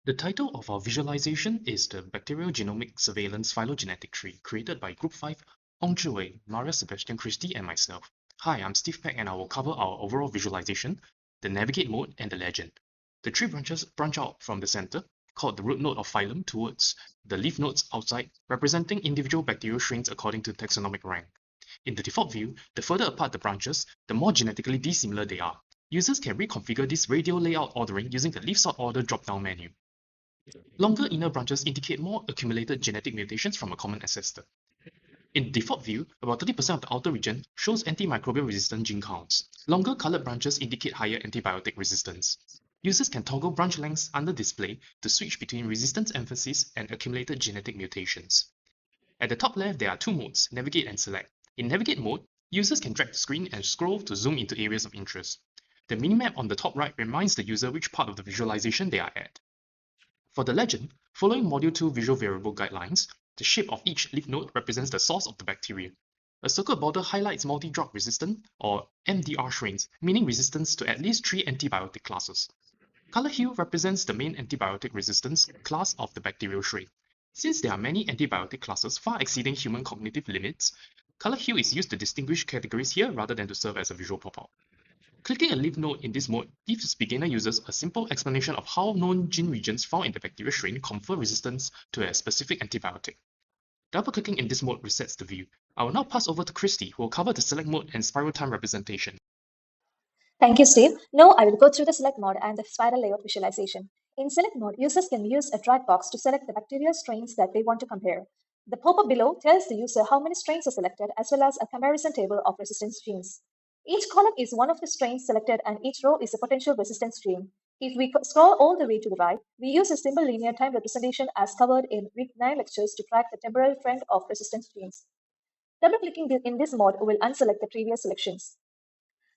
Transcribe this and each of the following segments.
The title of our visualization is the Bacterial Genomic Surveillance Phylogenetic Tree created by Group 5, Ong Zhi Wei, Maria, Sebastian, Christy, and myself. Hi, I'm Steve Peck and I will cover our overall visualization, the navigate mode, and the legend. The tree branches branch out from the center, called the root node of phylum, towards the leaf nodes outside, representing individual bacterial strains according to taxonomic rank. In the default view, the further apart the branches, the more genetically dissimilar they are. Users can reconfigure this radial layout ordering using the leaf sort order drop-down menu. Longer inner branches indicate more accumulated genetic mutations from a common ancestor. In default view, about 30% of the outer region shows antimicrobial resistant gene counts. Longer colored branches indicate higher antibiotic resistance. Users can toggle branch lengths under display to switch between resistance emphasis and accumulated genetic mutations. At the top left, there are two modes, navigate and select. In navigate mode, users can drag the screen and scroll to zoom into areas of interest. The minimap on the top right reminds the user which part of the visualization they are at. For the legend, following Module 2 Visual Variable Guidelines, the shape of each leaf node represents the source of the bacteria. A circled border highlights multi-drug resistant, or MDR strains, meaning resistance to at least 3 antibiotic classes. Color hue represents the main antibiotic resistance class of the bacterial strain. Since there are many antibiotic classes far exceeding human cognitive limits, color hue is used to distinguish categories here rather than to serve as a visual pop-out. Clicking a leaf node in this mode gives beginner users a simple explanation of how known gene regions found in the bacterial strain confer resistance to a specific antibiotic. Double-clicking in this mode resets the view. I will now pass over to Christy, who will cover the select mode and spiral time representation. Thank you, Steve. Now I will go through the select mode and the spiral layout visualization. In select mode, users can use a drag box to select the bacterial strains that they want to compare. The pop-up below tells the user how many strains are selected, as well as a comparison table of resistance genes. Each column is one of the strains selected and each row is a potential resistance gene. If we scroll all the way to the right, we use a simple linear time representation as covered in week 9 lectures to track the temporal trend of resistance genes. Double-clicking in this mode will unselect the previous selections.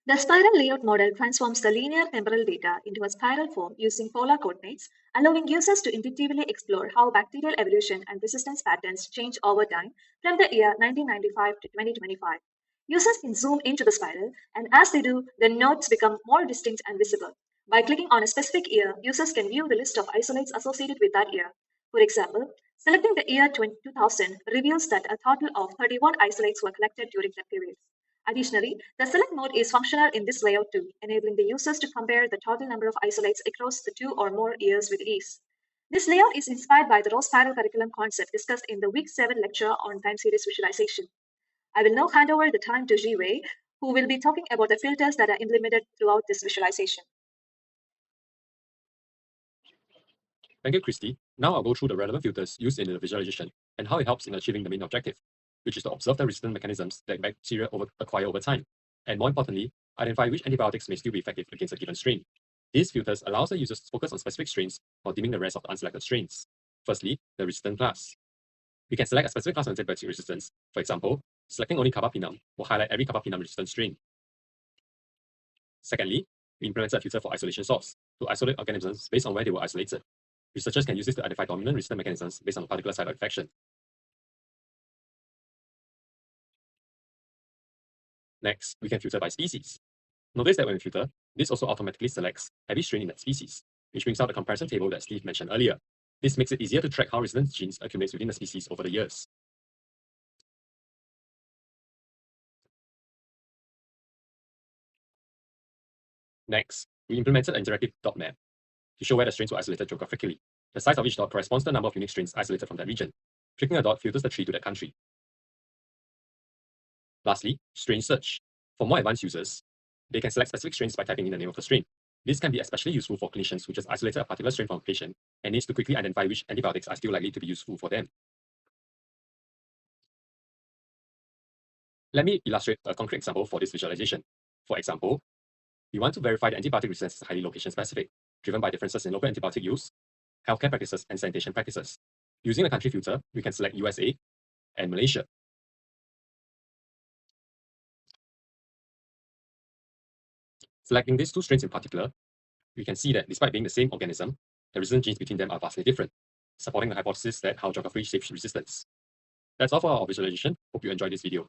The spiral layout model transforms the linear temporal data into a spiral form using polar coordinates, allowing users to intuitively explore how bacterial evolution and resistance patterns change over time from the year 1995 to 2025. Users can zoom into the spiral, and as they do, the nodes become more distinct and visible. By clicking on a specific year, users can view the list of isolates associated with that year. For example, selecting the year 2000 reveals that a total of 31 isolates were collected during that period. Additionally, the select mode is functional in this layout too, enabling the users to compare the total number of isolates across the 2 or more years with ease. This layout is inspired by the row spiral curriculum concept discussed in the Week 7 lecture on time series visualization. I will now hand over the time to Zhi Wei, who will be talking about the filters that are implemented throughout this visualization. Thank you, Christy. Now I'll go through the relevant filters used in the visualization and how it helps in achieving the main objective, which is to observe the resistant mechanisms that bacteria acquire over time, and more importantly, identify which antibiotics may still be effective against a given strain. These filters allow the users to focus on specific strains while dimming the rest of the unselected strains. Firstly, the resistant class. We can select a specific class of antibiotic resistance. For example, selecting only carbapenem will highlight every carbapenem resistant strain. Secondly, we implemented a filter for isolation source to isolate organisms based on where they were isolated. Researchers can use this to identify dominant resistant mechanisms based on a particular site of infection. Next, we can filter by species. Notice that when we filter, this also automatically selects every strain in that species, which brings out the comparison table that Steve mentioned earlier. This makes it easier to track how resistant genes accumulate within the species over the years. Next, we implemented an interactive dot map to show where the strains were isolated geographically. The size of each dot corresponds to the number of unique strains isolated from that region. Clicking a dot filters the tree to that country. Lastly, strain search. For more advanced users, they can select specific strains by typing in the name of the strain. This can be especially useful for clinicians who just isolated a particular strain from a patient and needs to quickly identify which antibiotics are still likely to be useful for them. Let me illustrate a concrete example for this visualization. For example, we want to verify that antibiotic resistance is highly location-specific, driven by differences in local antibiotic use, healthcare practices, and sanitation practices. Using the country filter, we can select USA and Malaysia. Selecting these two strains in particular, we can see that despite being the same organism, the resistant genes between them are vastly different, supporting the hypothesis that how geography shapes resistance. That's all for our visualization. Hope you enjoyed this video.